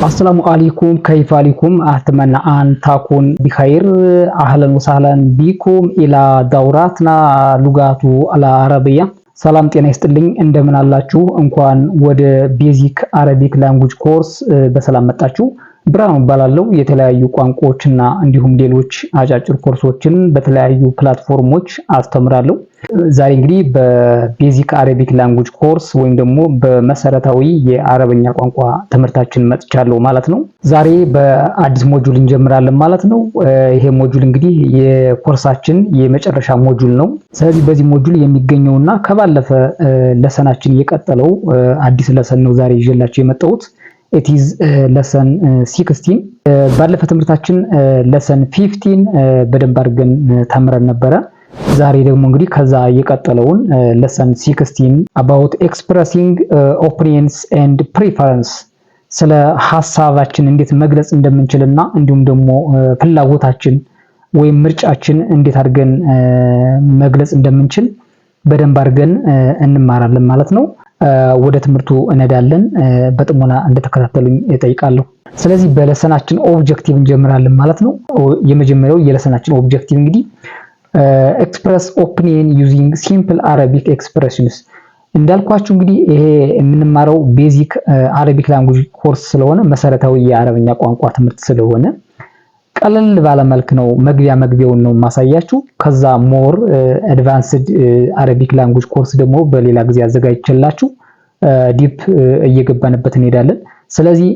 السلام عليكم، كيف عليكم؟ أتمنى أن تكون بخير. أهلا وسهلا بكم إلى دوراتنا لغات العربية. ሰላም ጤና ይስጥልኝ እንደምን አላችሁ? እንኳን ወደ ቤዚክ አረቢክ ላንጉጅ ኮርስ በሰላም መጣችሁ። ብርሃኑ እባላለሁ። የተለያዩ ቋንቋዎችና እንዲሁም ሌሎች አጫጭር ኮርሶችን በተለያዩ ፕላትፎርሞች አስተምራለሁ። ዛሬ እንግዲህ በቤዚክ አረቢክ ላንጉጅ ኮርስ ወይም ደግሞ በመሰረታዊ የአረበኛ ቋንቋ ትምህርታችን መጥቻለሁ ማለት ነው። ዛሬ በአዲስ ሞጁል እንጀምራለን ማለት ነው። ይሄ ሞጁል እንግዲህ የኮርሳችን የመጨረሻ ሞጁል ነው። ስለዚህ በዚህ ሞጁል የሚገኘውና ከባለፈ ለሰናችን የቀጠለው አዲስ ለሰን ነው ዛሬ ይዤላችሁ የመጣሁት። it is lesson 16 ባለፈ ትምህርታችን lesson 15 በደንብ አድርገን ተምረን ነበረ። ዛሬ ደግሞ እንግዲህ ከዛ የቀጠለውን lesson 16 about expressing opinions and preference ስለ ሐሳባችን እንዴት መግለጽ እንደምንችልና እንዲሁም ደግሞ ፍላጎታችን ወይም ምርጫችን እንዴት አድርገን መግለጽ እንደምንችል በደንብ አድርገን እንማራለን ማለት ነው። ወደ ትምህርቱ እንሄዳለን። በጥሞና እንደተከታተሉኝ እጠይቃለሁ። ስለዚህ በለሰናችን ኦብጀክቲቭ እንጀምራለን ማለት ነው። የመጀመሪያው የለሰናችን ኦብጀክቲቭ እንግዲህ express opinion using simple Arabic expressions እንዳልኳችሁ እንግዲህ ይሄ የምንማረው ቤዚክ አረቢክ ላንጉጅ ኮርስ ስለሆነ መሰረታዊ የአረብኛ ቋንቋ ትምህርት ስለሆነ ቀለል ባለ መልክ ነው መግቢያውን ነው ማሳያችሁ። ከዛ ሞር አድቫንስድ አረቢክ ላንጉጅ ኮርስ ደግሞ በሌላ ጊዜ አዘጋጅቼላችሁ ዲፕ እየገባንበት እንሄዳለን። ስለዚህ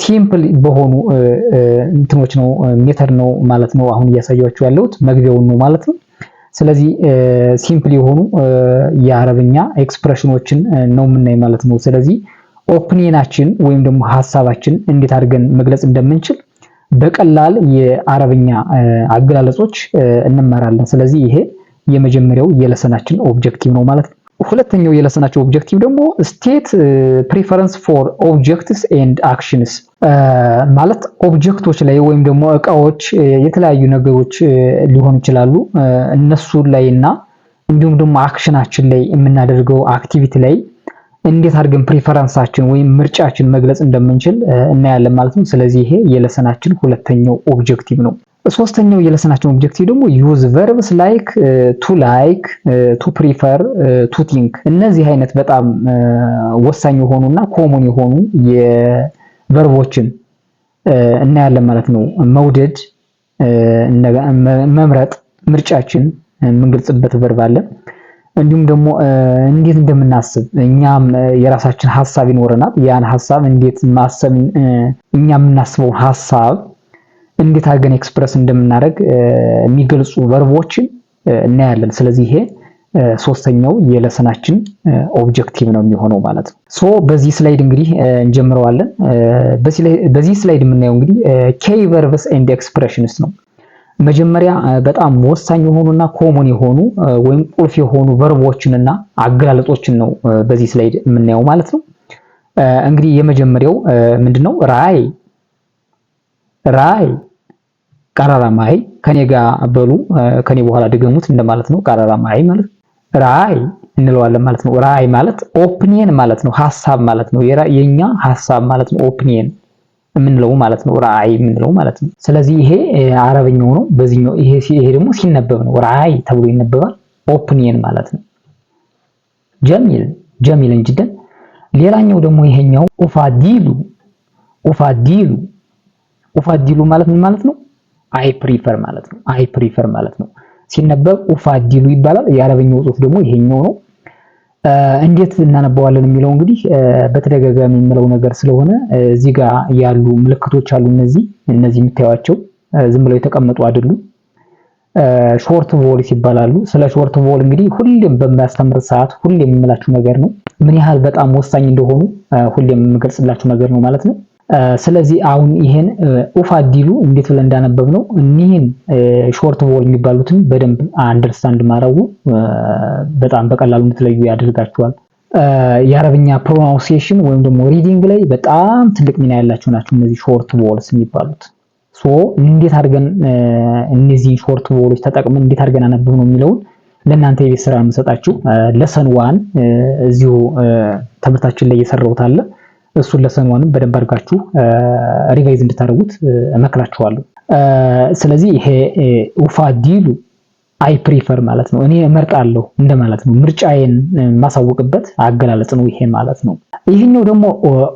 ሲምፕል በሆኑ እንትኖች ነው ሜተድ ነው ማለት ነው አሁን እያሳያችሁ ያለሁት መግቢያውን ነው ማለት ነው። ስለዚህ ሲምፕል የሆኑ የአረብኛ ኤክስፕሬሽኖችን ነው የምናይ ማለት ነው። ስለዚህ ኦፒኒየናችን ወይም ደግሞ ሐሳባችን እንዴት አድርገን መግለጽ እንደምንችል በቀላል የአረብኛ አገላለጾች እንማራለን። ስለዚህ ይሄ የመጀመሪያው የለሰናችን ኦብጀክቲቭ ነው ማለት ነው። ሁለተኛው የለሰናችን ኦብጀክቲቭ ደግሞ ስቴት ፕሪፈረንስ ፎር ኦብጀክትስ ኤንድ አክሽንስ ማለት ኦብጀክቶች ላይ ወይም ደግሞ እቃዎች የተለያዩ ነገሮች ሊሆኑ ይችላሉ። እነሱ ላይና እንዲሁም ደግሞ አክሽናችን ላይ የምናደርገው አክቲቪቲ ላይ እንዴት አድርገን ፕሪፈረንሳችን ወይም ምርጫችን መግለጽ እንደምንችል እናያለን ማለት ነው። ስለዚህ ይሄ የለሰናችን ሁለተኛው ኦብጀክቲቭ ነው። ሶስተኛው የለሰናችን ኦብጀክቲቭ ደግሞ ዩዝ ቨርብስ ላይክ ቱ ፕሪፈር ቱ ቲንክ። እነዚህ አይነት በጣም ወሳኝ የሆኑና ኮመን የሆኑ የቨርቦችን እናያለን ማለት ነው። መውደድ፣ መምረጥ፣ ምርጫችን የምንገልጽበት ቨርብ አለ። እንዲሁም ደግሞ እንዴት እንደምናስብ እኛም የራሳችን ሐሳብ ይኖረናል። ያን ሐሳብ እንዴት ማሰብ እኛ የምናስበው ሐሳብ እንዴት አድርገን ኤክስፕረስ እንደምናደርግ የሚገልጹ ቨርቦችን እናያለን። ስለዚህ ይሄ ሶስተኛው የለሰናችን ኦብጀክቲቭ ነው የሚሆነው ማለት ነው። ሶ በዚህ ስላይድ እንግዲህ እንጀምረዋለን። በዚህ ስላይድ የምናየው እንግዲህ ኬይ ቨርብስ ኤንድ ኤክስፕሬሽንስ ነው። መጀመሪያ በጣም ወሳኝ የሆኑና ኮመን የሆኑ ወይም ቁልፍ የሆኑ ቨርቦችንና አገላለጾችን ነው በዚህ ስላይድ የምናየው ማለት ነው። እንግዲህ የመጀመሪያው ምንድነው? ራይ ቀራራማይ ከኔ ጋር በሉ ከኔ በኋላ ድገሙት እንደማለት ነው። ቀራራማይ ማለት ራይ እንለዋለን ማለት ነው። ራይ ማለት ኦፒኒየን ማለት ነው፣ ሐሳብ ማለት ነው። የኛ ሐሳብ ማለት ነው ኦፒኒየን የምንለው ማለት ነው። ራይ የምንለው ማለት ነው። ስለዚህ ይሄ አረበኛው ነው። በዚህኛው ይሄ ደግሞ ሲነበብ ነው ራይ ተብሎ ይነበባል። ኦፒኒየን ማለት ነው። ጀሚል እንጅደን። ሌላኛው ደግሞ ይሄኛው ኡፋዲሉ ማለት ምን ማለት ነው? አይ ፕሪፈር ማለት ነው። አይ ፕሪፈር ማለት ነው ሲነበብ ኡፋዲሉ ይባላል። የአረበኛው ጽሑፍ ደግሞ ይሄኛው ነው። እንዴት እናነባዋለን የሚለው እንግዲህ በተደጋጋሚ የምለው ነገር ስለሆነ እዚህ ጋር ያሉ ምልክቶች አሉ። እነዚህ የምታዩዋቸው ዝም ብለው የተቀመጡ አይደሉም። ሾርት ቮይስ ይባላሉ። ስለ ሾርት ቮይስ እንግዲህ ሁሌም በማስተምር ሰዓት ሁሌም የምላችሁ ነገር ነው። ምን ያህል በጣም ወሳኝ እንደሆኑ ሁሌም የምገልጽላችሁ ነገር ነው ማለት ነው። ስለዚህ አሁን ይሄን ኡፋዲሉ እንዴት ብለን እንዳነበብ ነው እኒህን ሾርት ቮይስ የሚባሉትን በደንብ አንደርስታንድ ማድረጉ በጣም በቀላሉ እንድትለዩ ያደርጋችኋል። የአረብኛ ፕሮናንሲዬሽን ወይም ደግሞ ሪዲንግ ላይ በጣም ትልቅ ሚና ያላቸው ናቸው እነዚህ ሾርት ቮይስ የሚባሉት። ሶ እንዴት አድርገን እነዚህ ሾርት ቮይስ ተጠቅመን እንዴት አድርገን አነበብ ነው የሚለውን ለእናንተ የቤት ስራ የምሰጣችሁ ለሰን ዋን እዚሁ ትምህርታችን ላይ እየሰራሁት አለ። እሱን ለሰኗንም በደንብ አድርጋችሁ ሪቫይዝ እንድታደርጉት እመክራችኋለሁ። ስለዚህ ይሄ ኡፋዲሉ አይ ፕሪፈር ማለት ነው፣ እኔ እመርጣለሁ እንደማለት ነው። ምርጫዬን ማሳወቅበት አገላለጽ ነው ይሄ ማለት ነው። ይሄኛው ደግሞ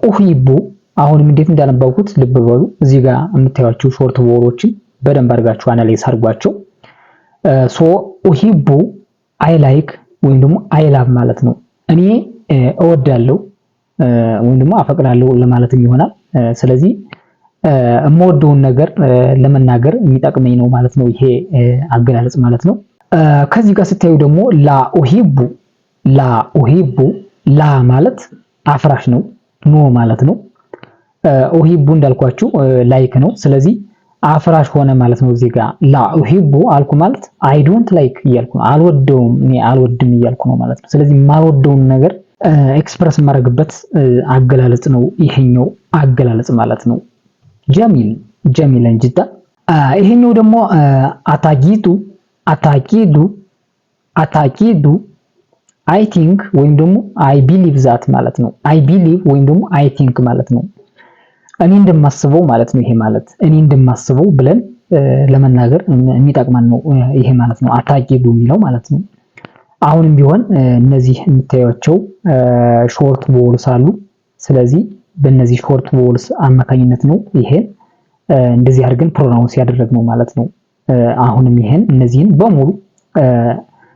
ኡሂቡ አሁንም እንዴት እንዳነበብኩት ልብ በሉ። እዚህ ጋር የምታዩቸው ሾርት ቮወሎችን በደንብ አድርጋችሁ አናላይዝ አድርጓቸው። ሶ ኡሂቡ አይ ላይክ ወይም ደግሞ አይ ላቭ ማለት ነው። እኔ እወዳለሁ ወይም ደግሞ አፈቅራለሁ ለማለትም ይሆናል። ስለዚህ የምወደውን ነገር ለመናገር የሚጠቅመኝ ነው ማለት ነው ይሄ አገላለጽ ማለት ነው። ከዚህ ጋር ስታዩ ደግሞ ላኡሂቡ ላ ማለት አፍራሽ ነው፣ ኖ ማለት ነው። ኡሂቡ እንዳልኳችሁ ላይክ ነው። ስለዚህ አፍራሽ ሆነ ማለት ነው። እዚህ ጋር ላኡሂቡ አልኩ ማለት አይ ዶንት ላይክ እያልኩ ነው፣ አልወደውም፣ እኔ አልወድም እያልኩ ነው ማለት ነው። ስለዚህ የማልወደውን ነገር ኤክስፕረስ የማደርግበት አገላለጽ ነው ይሄኛው አገላለጽ ማለት ነው። ጀሚለን ጅዳ። ይሄኛው ደግሞ አታቂዱ አይ ቲንክ ወይም ደግሞ አይ ቢሊቭ ዛት ማለት ነው። አይ ቢሊቭ ወይም ደግሞ አይ ቲንክ ማለት ነው። እኔ እንደማስበው ማለት ነው። ይሄ ማለት እኔ እንደማስበው ብለን ለመናገር የሚጠቅመን ነው ይሄ ማለት ነው። አታቂዱ የሚለው ማለት ነው። አሁንም ቢሆን እነዚህ የምታዩቸው ሾርት ቮወልስ አሉ። ስለዚህ በእነዚህ ሾርት ቮወልስ አማካኝነት ነው ይሄን እንደዚህ አድርገን ፕሮናውንስ ያደረግነው ማለት ነው። አሁንም ይሄን እነዚህን በሙሉ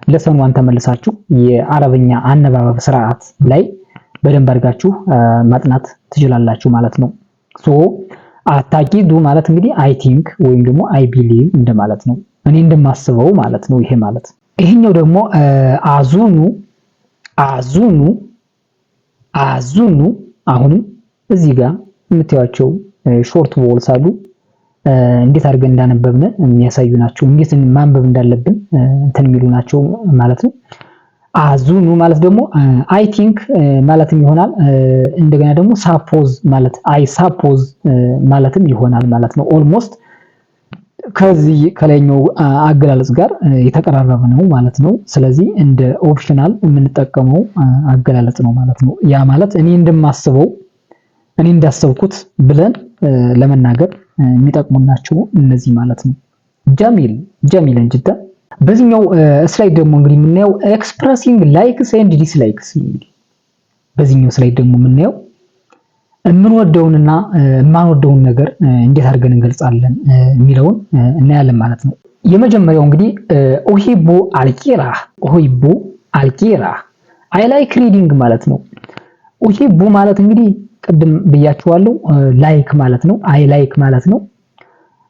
ለሰኗን ተመልሳችሁ የአረብኛ አነባበብ ስርዓት ላይ በደንብ አድርጋችሁ ማጥናት ትችላላችሁ ማለት ነው። ሶ አታቂዱ ማለት እንግዲህ አይ ቲንክ ወይም ደግሞ አይ ቢሊቭ እንደማለት ነው። እኔ እንደማስበው ማለት ነው ይሄ ማለት። ይሄኛው ደግሞ አዙኑ አሁንም እዚህ ጋር የምታዩቸው ሾርት ቮወልስ አሉ። እንዴት አድርገን እንዳነበብን የሚያሳዩ ናቸው። እንዴት ማንበብ እንዳለብን እንትን የሚሉ ናቸው ማለት ነው። አዙኑ ማለት ደግሞ አይ ቲንክ ማለትም ይሆናል። እንደገና ደግሞ ሳፖዝ ማለት አይ ሳፖዝ ማለትም ይሆናል ማለት ነው። ኦልሞስት ከዚህ ከላይኛው አገላለጽ ጋር የተቀራረበ ነው ማለት ነው። ስለዚህ እንደ ኦፕሽናል የምንጠቀመው አገላለጽ ነው ማለት ነው። ያ ማለት እኔ እንደማስበው እኔ እንዳሰብኩት ብለን ለመናገር የሚጠቅሙ ናቸው እነዚህ ማለት ነው። ጀሚለን ጅዳ። በዚህኛው ስላይድ ደግሞ እንግዲህ የምናየው ኤክስፕረሲንግ ላይክስ ኤንድ ዲስላይክስ። በዚህኛው ስላይድ ደግሞ የምናየው የምንወደውንና የማንወደውን ነገር እንዴት አድርገን እንገልጻለን የሚለውን እናያለን ማለት ነው። የመጀመሪያው እንግዲህ ኡሂቡ አልቂራህ አይ ላይክ ሪዲንግ ማለት ነው። ኡሂቡ ማለት እንግዲህ ቅድም ብያችኋለሁ ላይክ ማለት ነው። አይ ላይክ ማለት ነው።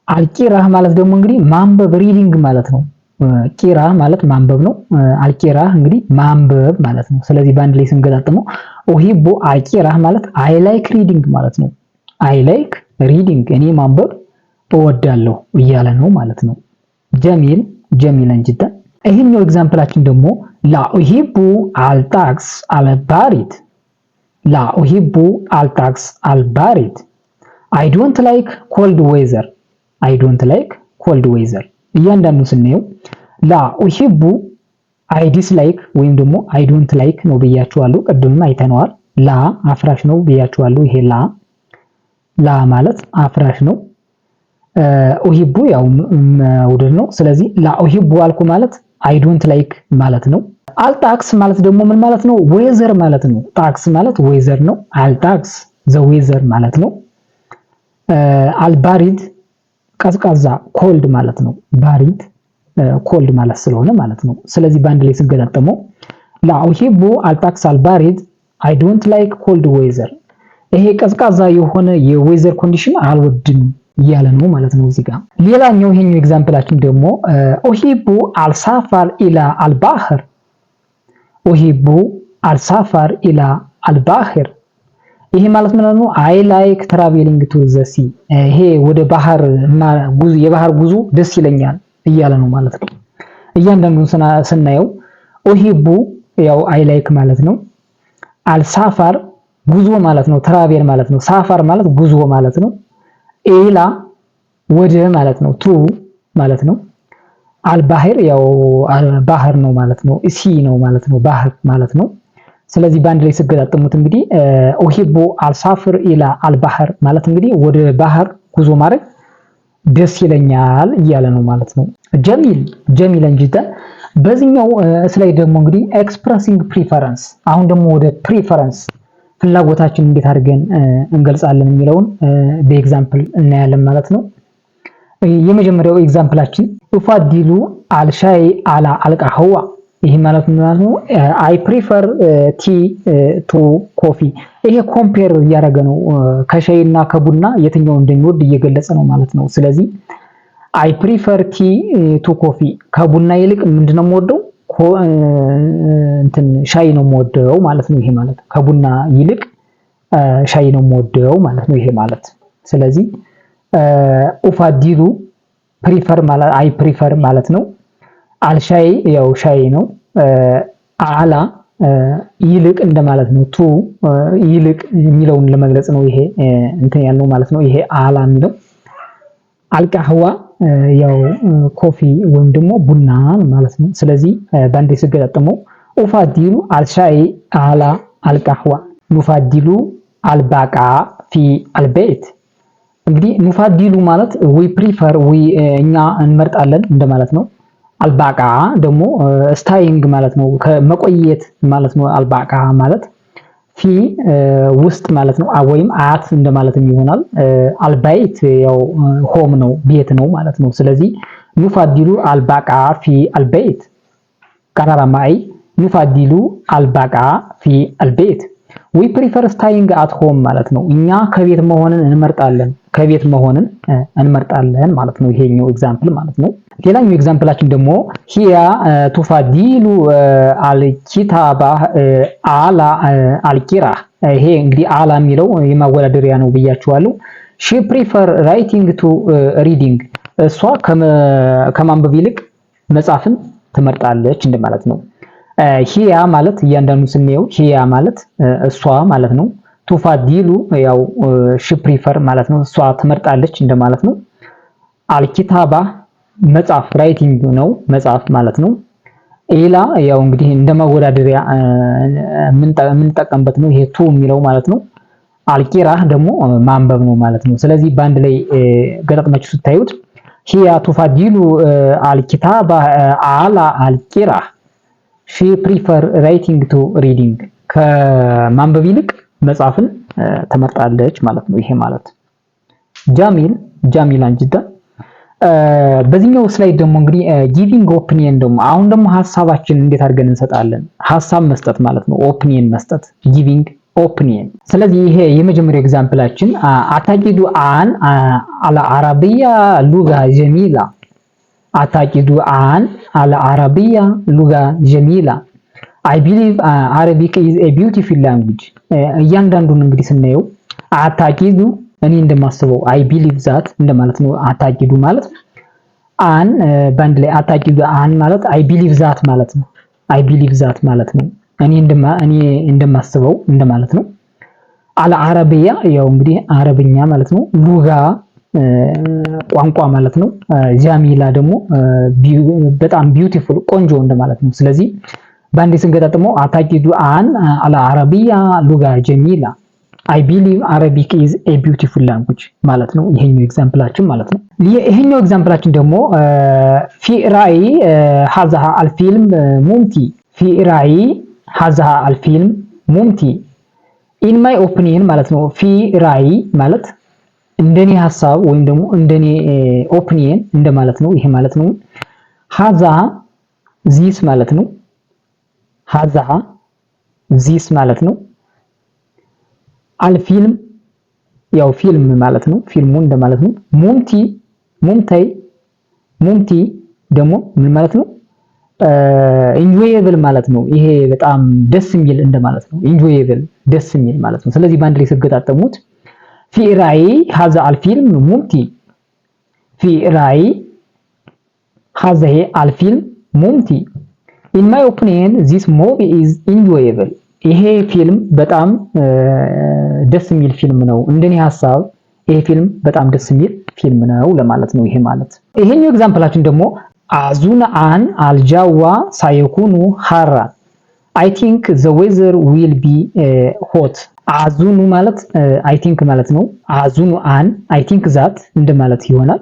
አልቂራህ ማለት ደግሞ እንግዲህ ማንበብ ሪዲንግ ማለት ነው። ቂራ ማለት ማንበብ ነው። አልቂራህ እንግዲህ ማንበብ ማለት ነው። ስለዚህ በአንድ ላይ ስንገጣጥመው ኡሂቡ አልቂራህ ማለት አይ ላይክ ሪዲንግ ማለት ነው። አይ ላይክ ሪዲንግ እኔ ማንበብ እወዳለሁ እያለ ነው ማለት ነው። ጀሚለን ጅዳ። ይሄኛው ኤግዛምፕላችን ደግሞ ላኡሂቡ አልታክስ አልባሪድ አይ ዶንት ላይክ ኮልድ ዌዘር እያንዳንዱ ስናየው ላኡሂቡ አይ ዲስላይክ ወይም ደግሞ አይ ዶንት ላይክ ነው ብያችኋለሁ። ቅድምም አይተነዋል። ላ አፍራሽ ነው ብያችኋለሁ። ይሄ ላ ማለት አፍራሽ ነው። ኡሂቡ ያው መውደድ ነው። ስለዚህ ላኡሂቡ አልኩ ማለት አይ ዶንት ላይክ ማለት ነው። አልታክስ ማለት ደግሞ ምን ማለት ነው? ዌዘር ማለት ነው። ታክስ ማለት ዌዘር ነው። አልታክስ ዘ ዌዘር ማለት ነው። አልባሪድ ቀዝቃዛ ኮልድ ማለት ነው። ባሪድ ኮልድ ማለት ስለሆነ ማለት ነው። ስለዚህ በአንድ ላይ ስንገጣጠመው ላኡሂቡ አልታክስ አልባሪድ አይ ዶንት ላይክ ኮልድ ዌዘር፣ ይሄ ቀዝቃዛ የሆነ የዌዘር ኮንዲሽን አልወድም እያለ ነው ማለት ነው እዚህ ጋር። ሌላኛው ይሄኛው ኤግዛምፕላችን ደግሞ ኡሂቡ አልሳፋር ኢላ አልባህር ይሄ ማለት ምን ነው? አይ ላይክ ትራቬሊንግ ቱ ዘ ሲ፣ ይሄ ወደ ባህር የባህር ጉዞ ደስ ይለኛል እያለ ነው ማለት ነው። እያንዳንዱን ስናየው ኡሂቡ ያው አይ ላይክ ማለት ነው። አልሳፋር ጉዞ ማለት ነው። ትራቬል ማለት ነው። ሳፋር ማለት ጉዞ ማለት ነው። ኢላ ወደ ማለት ነው። ቱ ማለት ነው። አልባህር ያው ባህር ነው ማለት ነው። ሲ ነው ማለት ነው። ባህር ማለት ነው። ስለዚህ በአንድ ላይ ሲገጣጠሙት እንግዲህ ኡሂቡ አልሳፍር ኢላ አልባህር ማለት እንግዲህ ወደ ባህር ጉዞ ማድረግ ደስ ይለኛል እያለ ነው ማለት ነው። ጀሚለን ጅደን። በዚህኛው ስላይድ ደግሞ እንግዲህ ኤክስፕረሲንግ ፕሪፈረንስ፣ አሁን ደግሞ ወደ ፕሪፈረንስ ፍላጎታችን እንዴት አድርገን እንገልጻለን የሚለውን በኤግዛምፕል እናያለን ማለት ነው። የመጀመሪያው ኤግዛምፕላችን ኡፋዲሉ አልሻይ አላ አልቃህዋ። ይሄ ማለት ምን ማለት ነው? አይ ፕሪፈር ቲ ቱ ኮፊ። ይሄ ኮምፔር እያደረገ ነው ከሻይ እና ከቡና የትኛው እንደሚወድ እየገለጸ ነው ማለት ነው። ስለዚህ አይ ፕሪፈር ቲ ቱ ኮፊ፣ ከቡና ይልቅ ምንድነው የምወደው? ሻይ ነው የምወደው ማለት ነው። ይሄ ማለት ከቡና ይልቅ ሻይ ነው የምወደው ማለት ነው። ይሄ ማለት ስለዚህ ኡፋዲሉ ፕሪፈር ማለት አይ ፕሪፈር ማለት ነው። አልሻይ ያው ሻይ ነው። አላ ይልቅ እንደማለት ነው። ቱ ይልቅ የሚለውን ለመግለጽ ነው ይሄ ያለው ማለት ነው። ይሄ አላ የሚለው አልቃህዋ ያው ኮፊ ወይም ደግሞ ቡና ማለት ነው። ስለዚህ በአንዴ ሲገጣጠመው ኡፋዲሉ አልሻይ አላ አልቃህዋ ኑፋዲሉ አልባቃ ፊ አልቤት። እንግዲህ ኑፋዲሉ ማለት ዊ ፕሪፈር እኛ እንመርጣለን እንደማለት ነው። አልባቃ ደግሞ ስታይንግ ማለት ነው፣ ከመቆየት ማለት ነው። አልባቃ ማለት ፊ ውስጥ ማለት ነው፣ ወይም አት እንደማለትም ይሆናል። አልባይት ያው ሆም ነው፣ ቤት ነው ማለት ነው። ስለዚህ ኑፋዲሉ አልባቃ ፊ አልቤት ቀራራ ማይ ኑፋዲሉ አልባቃ ፊ አልቤት ዊ ፕሪፈር ስታይንግ አት ሆም ማለት ነው። እኛ ከቤት መሆንን እንመርጣለን ማለት ነው። ይሄኛው ኤግዛምፕል ማለት ነው። ሌላኛው ኤግዛምፕላችን ደግሞ ሂያ ቱፋዲሉ አልኪታባ አላ አልቂራ። ይሄ እንግዲህ አላ የሚለው የማወዳደሪያ ነው ብያችኋለሁ። ሺ ፕሪፈር ራይቲንግ ቱ ሪዲንግ፣ እሷ ከማንበብ ይልቅ መጻፍን ትመርጣለች እንደማለት ነው። ሂያ ማለት እያንዳንዱ ስናየው ሂያ ማለት እሷ ማለት ነው። ቱፋዲሉ ያው ሺ ፕሪፈር ማለት ነው፣ እሷ ትመርጣለች እንደማለት ነው። አልኪታባ መጻፍ ራይቲንግ ነው፣ መጻፍ ማለት ነው። ኢላ ያው እንግዲህ እንደማወዳደሪያ የምንጠቀምበት ነው፣ ይሄ ቱ የሚለው ማለት ነው። አልቂራህ ደግሞ ማንበብ ነው ማለት ነው። ስለዚህ በአንድ ላይ ገጣጥማችሁ ስታዩት ሂያ ቱፋዲሉ አልኪታባ አላ አልቂራህ ሺ ፕሪፈር ራይቲንግ ቱ ሪዲንግ፣ ከማንበብ ይልቅ መጻፍን ትመርጣለች ማለት ነው። ይሄ ማለት ጃሚላን ጅዳ። በዚህኛው ስላይድ ደግሞ እንግዲህ ጊቪንግ ኦፒኒየን ደግሞ አሁን ደግሞ ሀሳባችንን እንዴት አድርገን እንሰጣለን? ሀሳብ መስጠት ማለት ነው። ኦፒኒየን መስጠት ጊቪንግ ኦፒኒየን። ስለዚህ ይሄ የመጀመሪያው ኤግዛምፕላችን አታቂዱ አን አላ አረቢያ ሉጋ ጀሚላ አታቂዱ አን አለ አረቢያ ሉጋ ጀሚላ አይ ቢሊቭ አረቢክ ኢዝ ኤ ቢዩቲፉል ላንጉጅ። እያንዳንዱን እንግዲህ ስናየው አታቂዱ እኔ እንደማስበው አይ ቢሊቭ ዛት እንደማለት ነው። አታቂዱ ማለት አን ባንድ ላይ አታቂዱ አን ማለት አይ ቢሊቭ ዛት ማለት ነው። አይ ቢሊቭ ዛት ማለት ነው እኔ እንደማስበው እንደማለት ነው። አለ አረቢያ ያው እንግዲህ አረብኛ ማለት ነው። ሉጋ ቋንቋ ማለት ነው። ጃሚላ ደግሞ በጣም ቢዩቲፉል ቆንጆ እንደማለት ነው። ስለዚህ በአንድ ስንገጣጥመው አታቂዱ አን አላ አረቢያ ሉጋ ጀሚላ አይ ቢሊቭ አረቢክ ኢዝ ኤ ቢዩቲፉል ላንጉጅ ማለት ነው። ይሄኛው ኤግዛምፕላችን ማለት ነው። ይሄኛው ኤግዛምፕላችን ደግሞ ፊ ራእይ ሀዛሃ አልፊልም ሙምቲ ፊ ራእይ ሀዛሃ አልፊልም ሙምቲ ኢን ማይ ኦፒኒየን ማለት ነው። ፊ ራእይ ማለት እንደኔ ሐሳብ ወይም ደግሞ እንደኔ ኦፒኒየን እንደማለት ነው። ይሄ ማለት ነው። ሀዛ ዚስ ማለት ነው። ሀዛ ዚስ ማለት ነው። አልፊልም ያው ፊልም ማለት ነው። ፊልሙ እንደማለት ነው። ሙምቲ ደግሞ ምን ማለት ነው? ኢንጆየብል ማለት ነው። ይሄ በጣም ደስ የሚል እንደማለት ነው። ኢንጆየብል ደስ የሚል ማለት ነው። ስለዚህ በአንድ ላይ ሲገጣጠሙት ፊ ራእይ ሀዛ አልፊልም ሙምቲ ፊ ራእይ ሀዛ አልፊልም ሙምቲ ኢን ማይ ኦፒኒየን ዚስ ሙቪ ኢዝ ኢንጆየብል። ይሄ ፊልም በጣም ደስ የሚል ፊልም ነው። እንደኔ ሐሳብ ይሄ ፊልም በጣም ደስ የሚል ፊልም ነው ለማለት ነው። ይሄ ማለት ይሄኛው ኤግዛምፕላችን ደግሞ አዙና አን አልጃዋ ሳይኩኑ ሐራ I think the weather will be hot. አዙኑ ማለት I think ማለት ነው። አዙኑ አን I think that እንደማለት ይሆናል።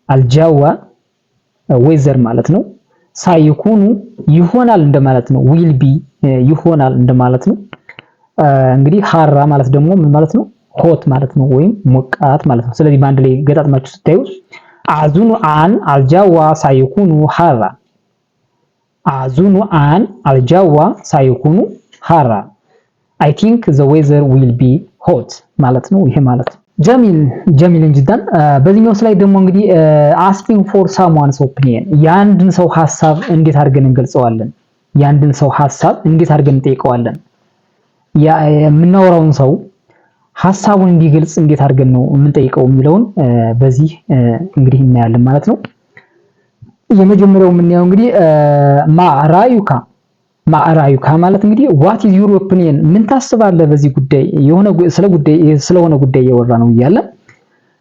አልጃዋ weather ማለት ነው። ሳይኩኑ ይሆናል እንደማለት ነው። will be ይሆናል እንደማለት ነው። እንግዲህ ሐራ ማለት ደግሞ ምን ማለት ነው? ሆት ማለት ነው ወይም ሞቃት ማለት ነው። ስለዚህ በአንድ ላይ ገጣጥማችሁ ስታዩ አዙኑ አን አልጃዋ ሳይኩኑ ሐራ አዙኑ አን አልጃዋ ሳይኩኑ ሐራ I think the weather will be hot ማለት ነው። ይሄ ማለት ጀሚልን ጅዳን። በዚህኛው ስላይድ ደግሞ እንግዲህ asking for someone's opinion የአንድን ሰው ሐሳብ እንዴት አድርገን እንገልጸዋለን? የአንድን ሰው ሐሳብ እንዴት አድርገን እንጠይቀዋለን? የምናወራውን ሰው ሐሳቡን እንዲገልጽ እንዴት አድርገን ነው የምንጠይቀው የሚለውን በዚህ እንግዲህ እናያለን ማለት ነው። የመጀመሪያው የምናየው እንግዲህ ማራዩካ ማለት እንግዲህ what is your opinion ምን ታስባለህ በዚህ ጉዳይ ስለሆነ ጉዳይ እያወራ ነው እያለ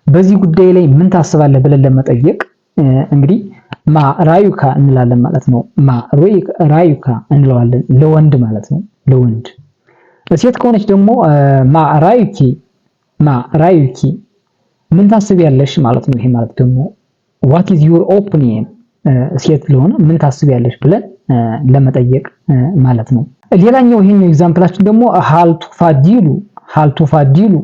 በዚህ ጉዳይ ላይ ምን ታስባለህ ብለን ለመጠየቅ እንግዲህ ማራዩካ እንላለን ማለት ነው። ማራዩካ እንለዋለን ለወንድ ማለት ነው። ለወንድ ሴት ከሆነች ደግሞ ማራዩኪ ምን ታስቢያለሽ ማለት ነው። ይሄ ማለት ደግሞ what is your opinion ሴት ለሆነ ምን ታስቢያለሽ ብለን ለመጠየቅ ማለት ነው። ሌላኛው ይሄኛው ኤግዛምፕላችን ደግሞ ሀልቱፋዲሉ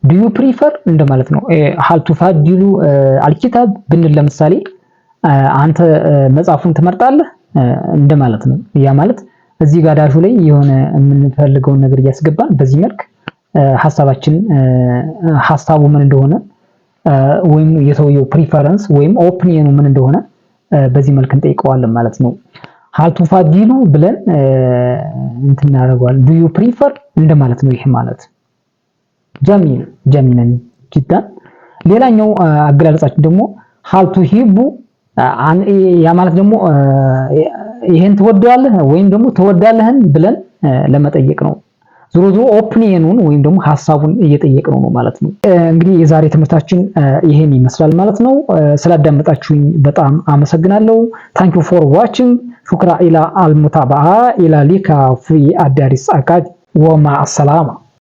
do you prefer እንደማለት ነው። ሀልቱፋዲሉ አልኪታብ ብንል ለምሳሌ አንተ መጽሐፉን ትመርጣለህ እንደማለት ነው። ያ ማለት እዚህ ጋር ዳሹ ላይ የሆነ የምንፈልገውን ነገር እያስገባን በዚህ መልክ ሐሳቡ ምን እንደሆነ ወይም የሰውየው ፕሪፈረንስ ወይም ኦፒኒየኑ ምን እንደሆነ በዚህ መልክ እንጠይቀዋለን ማለት ነው። ሀልቱፋዲሉ ብለን እንትን እናደርገዋለን። do you prefer እንደማለት ነው። ይሄ ማለት ጀሚልን ጅዳን። ሌላኛው አገላለጻችን ደግሞ ሀልቱሂቡ ያ ማለት ደግሞ ይሄን ትወደዋለህ ወይም ደግሞ ትወዳለህን ብለን ለመጠየቅ ነው። ዞሮ ኦፒኒየኑን ወይም ደግሞ ሐሳቡን እየጠየቅነው ነው ማለት ነው። እንግዲህ የዛሬ ትምህርታችን ይሄን ይመስላል ማለት ነው። ስላዳመጣችሁኝ በጣም አመሰግናለሁ። thank you for watching شكرا إلى المتابعة إلى لقاء في الدرس القادم ومع السلامة.